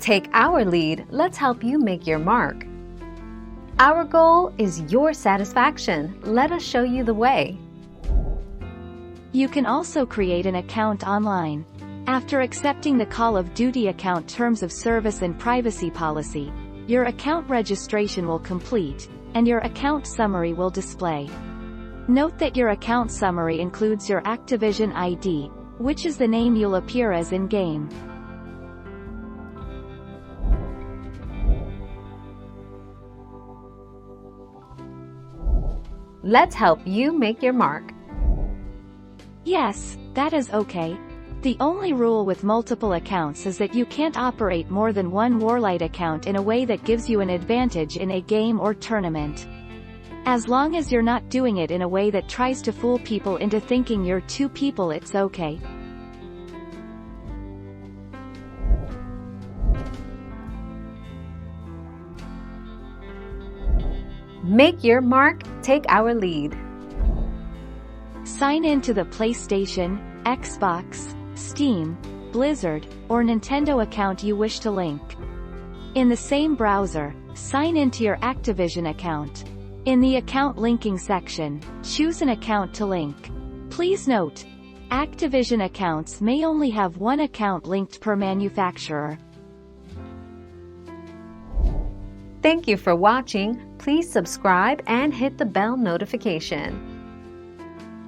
Take our lead, let's help you make your mark. Our goal is your satisfaction. Let us show you the way. You can also create an account online. After accepting the Call of Duty account terms of service and privacy policy, your account registration will complete, and your account summary will display. Note that your account summary includes your Activision ID, which is the name you'll appear as in-game. Let's help you make your mark. Yes, that is okay. The only rule with multiple accounts is that you can't operate more than one Warlight account in a way that gives you an advantage in a game or tournament. As long as you're not doing it in a way that tries to fool people into thinking you're two people, it's okay. Make your mark, take our lead. Sign in to the PlayStation, Xbox, Steam, Blizzard, or Nintendo account you wish to link. In the same browser, sign into your Activision account. In the account linking section, choose an account to link. Please note, Activision accounts may only have one account linked per manufacturer. Thank you for watching. Please subscribe and hit the bell notification.